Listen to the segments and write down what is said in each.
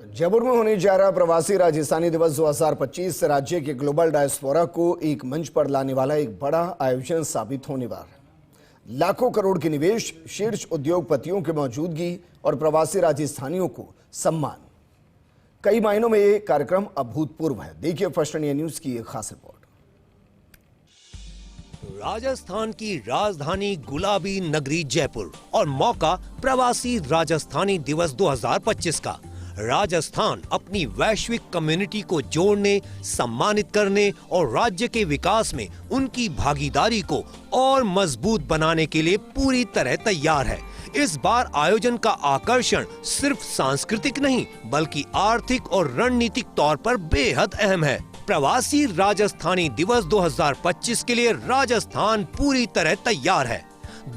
जयपुर में होने जा रहा प्रवासी राजस्थानी दिवस 2025 राज्य के ग्लोबल डायस्पोरा को एक मंच पर लाने वाला एक बड़ा आयोजन साबित होने वाला है। लाखों करोड़ के निवेश, शीर्ष उद्योगपतियों की मौजूदगी और प्रवासी राजस्थानियों को सम्मान। कई मायनों में ये कार्यक्रम अभूतपूर्व है। देखिए फर्स्ट इंडिया न्यूज की एक खास रिपोर्ट। राजस्थान की राजधानी गुलाबी नगरी जयपुर और मौका प्रवासी राजस्थानी दिवस 2025 का। राजस्थान अपनी वैश्विक कम्युनिटी को जोड़ने, सम्मानित करने और राज्य के विकास में उनकी भागीदारी को और मजबूत बनाने के लिए पूरी तरह तैयार है। इस बार आयोजन का आकर्षण सिर्फ सांस्कृतिक नहीं बल्कि आर्थिक और रणनीतिक तौर पर बेहद अहम है। प्रवासी राजस्थानी दिवस 2025 के लिए राजस्थान पूरी तरह तैयार है।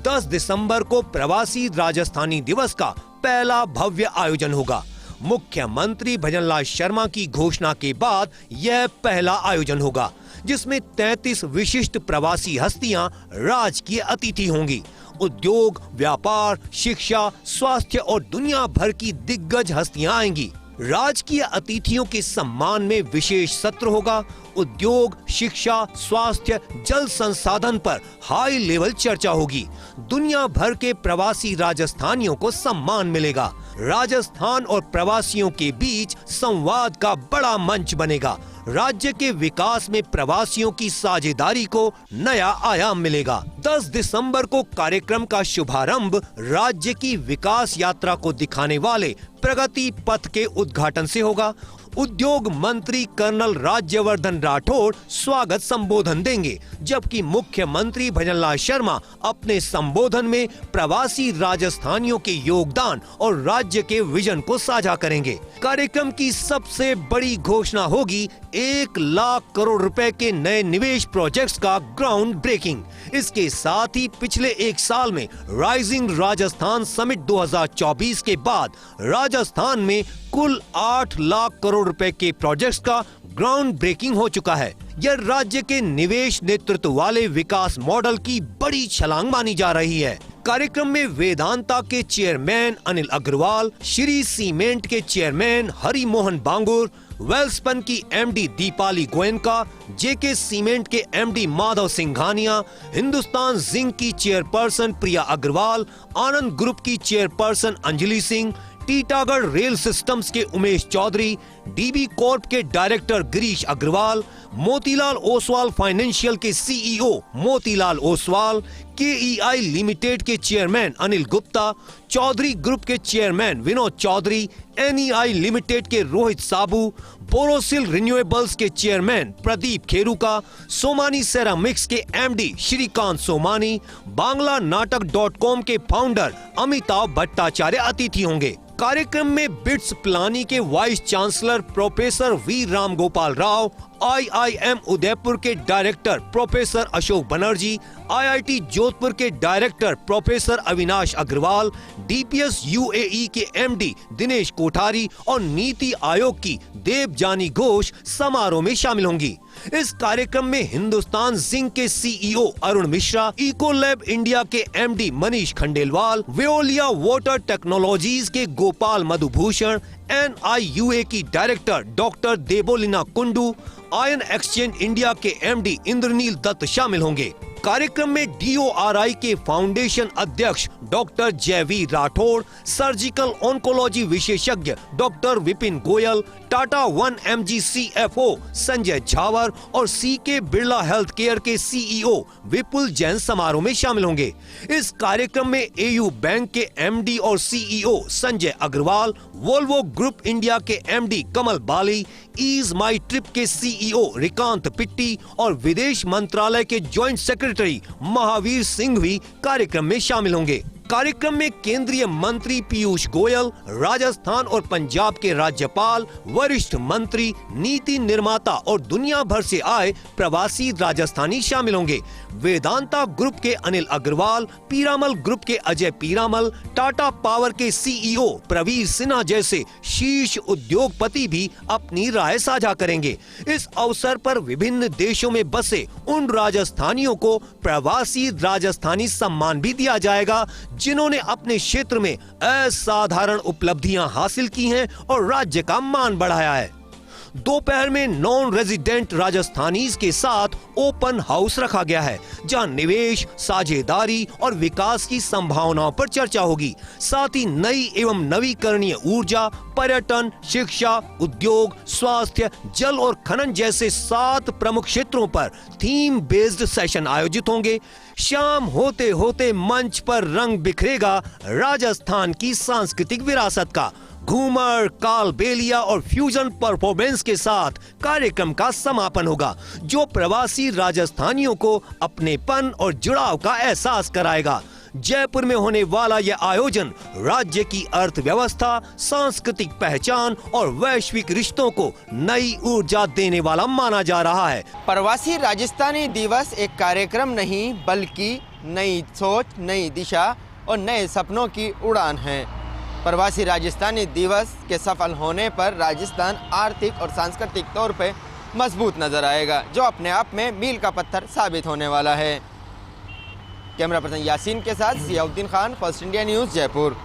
10 दिसंबर को प्रवासी राजस्थानी दिवस का पहला भव्य आयोजन होगा। मुख्यमंत्री भजनलाल शर्मा की घोषणा के बाद यह पहला आयोजन होगा, जिसमें 33 विशिष्ट प्रवासी हस्तियां राजकीय अतिथि होंगी। उद्योग, व्यापार, शिक्षा, स्वास्थ्य और दुनिया भर की दिग्गज हस्तियां आएंगी। राजकीय अतिथियों के सम्मान में विशेष सत्र होगा। उद्योग, शिक्षा, स्वास्थ्य, जल संसाधन पर हाई लेवल चर्चा होगी। दुनिया भर के प्रवासी राजस्थानियों को सम्मान मिलेगा। राजस्थान और प्रवासियों के बीच संवाद का बड़ा मंच बनेगा। राज्य के विकास में प्रवासियों की साझेदारी को नया आयाम मिलेगा। 10 दिसंबर को कार्यक्रम का शुभारंभ राज्य की विकास यात्रा को दिखाने वाले प्रगति पथ के उद्घाटन से होगा। उद्योग मंत्री कर्नल राज्यवर्धन राठौड़ स्वागत संबोधन देंगे, जबकि मुख्यमंत्री भजनलाल शर्मा अपने संबोधन में प्रवासी राजस्थानियों के योगदान और राज्य के विजन को साझा करेंगे। कार्यक्रम की सबसे बड़ी घोषणा होगी 1 लाख करोड़ रुपए के नए निवेश प्रोजेक्ट्स का ग्राउंड ब्रेकिंग। इसके साथ ही पिछले एक साल में राइजिंग राजस्थान समिट 2024 के बाद राजस्थान में कुल 8 लाख करोड़ रुपए के प्रोजेक्ट्स का ग्राउंड ब्रेकिंग हो चुका है। यह राज्य के निवेश नेतृत्व वाले विकास मॉडल की बड़ी छलांग मानी जा रही है। कार्यक्रम में वेदांता के चेयरमैन अनिल अग्रवाल, श्री सीमेंट के चेयरमैन हरि मोहन बांगुर, वेल्सपन की एमडी दीपाली गोयनका, जेके सीमेंट के एमडी माधव सिंघानिया, हिंदुस्तान जिंक की चेयरपर्सन प्रिया अग्रवाल, आनंद ग्रुप की chairperson Anjali Singh, Titagarh rail systems के उमेश चौधरी, डीबी कॉर्प के डायरेक्टर गिरीश अग्रवाल, मोतीलाल ओसवाल फाइनेंशियल के CEO Motilal Oswal, KEI limited के चेयरमैन अनिल गुप्ता, चौधरी ग्रुप के चेयरमैन विनोद चौधरी, एनईआई लिमिटेड के रोहित साबू, बोरोसिल रिन्यूएबल्स के चेयरमैन प्रदीप खेरुका, सोमानी सेरामिक्स के एमडी श्रीकांत सोमानी, बांग्ला नाटक.com के फाउंडर अमिताभ भट्टाचार्य अतिथि होंगे। कार्यक्रम में बिट्स पिलानी के vice chancellor professor V Ram Gopal Rao, IIM Udaipur के director professor Ashok Banerjee, IIT Jodhpur के director professor Avinash Agarwal, DPS UAE के एमडी दिनेश कोठारी और नीति आयोग की देवजानी घोष समारोह में शामिल होंगी। इस कार्यक्रम में हिंदुस्तान जिंक के CEO Arun Mishra, Ecolab India के MD Manish Khandelwal, Veolia water technologies के गोपाल मधुभूषण, एनआईयूए की director doctor Debolina Kundu, ion exchange India के एमडी इंद्रनील दत्त शामिल होंगे। कार्यक्रम में डीओआरआई के फाउंडेशन अध्यक्ष doctor Jaiveer Rathore, surgical oncology विशेषज्ञ doctor Vipin Goyal, Tata 1mg CFO Sanjay Jhawar और सीके बिरला हेल्थ केयर के सीईओ विपुल जैन समारोह में शामिल होंगे। इस कार्यक्रम में एयू बैंक के एमडी और CEO Sanjay Agarwal, Volvo group India के MD Kamal Bali, Ease My Trip के सीईओ रिकांत पिट्टी और विदेश मंत्रालय के ज्वाइंट सेक्रेटरी महावीर सिंह भी कार्यक्रम में शामिल होंगे। कार्यक्रम में केंद्रीय मंत्री पीयूष गोयल, राजस्थान और पंजाब के राज्यपाल, वरिष्ठ मंत्री, नीति निर्माता और दुनिया भर से आए प्रवासी राजस्थानी शामिल होंगे। वेदांता ग्रुप के अनिल अग्रवाल, पीरामल ग्रुप के अजय पीरामल, टाटा पावर के सीईओ प्रवीर सिन्हा जैसे शीर्ष उद्योगपति भी अपनी राय साझा करेंगे। इस अवसर पर विभिन्न देशों में बसे उन राजस्थानियों को प्रवासी राजस्थानी सम्मान भी दिया जाएगा जिन्होंने अपने क्षेत्र में असाधारण उपलब्धियां हासिल की हैं और राज्य का मान बढ़ाया है। दोपहर में नॉन रेजिडेंट राजस्थानीज के साथ ओपन हाउस रखा गया है, जहां निवेश, साझेदारी और विकास की संभावनाओं पर चर्चा होगी। साथ ही नई एवं नवीकरणीय ऊर्जा, पर्यटन, शिक्षा, उद्योग, स्वास्थ्य, जल और खनन जैसे 7 प्रमुख क्षेत्रों पर थीम बेस्ड सेशन आयोजित होंगे। शाम होते होते मंच पर रंग बिखरेगा राजस्थान की सांस्कृतिक विरासत का। घूमर, कालबेलिया और फ्यूजन परफॉर्मेंस के साथ कार्यक्रम का समापन होगा, जो प्रवासी राजस्थानियों को अपनेपन और जुड़ाव का एहसास कराएगा। जयपुर में होने वाला यह आयोजन राज्य की अर्थव्यवस्था, सांस्कृतिक पहचान और वैश्विक रिश्तों को नई ऊर्जा देने वाला माना जा रहा है। प्रवासी राजस्थानी दिवस एक कार्यक्रम नहीं, बल्कि नई सोच, नई दिशा और नए सपनों की उड़ान है। प्रवासी राजस्थानी दिवस के सफल होने पर राजस्थान आर्थिक और सांस्कृतिक तौर पे मजबूत नजर आएगा, जो अपने आप में मील का पत्थर साबित होने वाला है। कैमरा पर्सन यासीन के साथ Ziauddin Khan, first India news, Jaipur.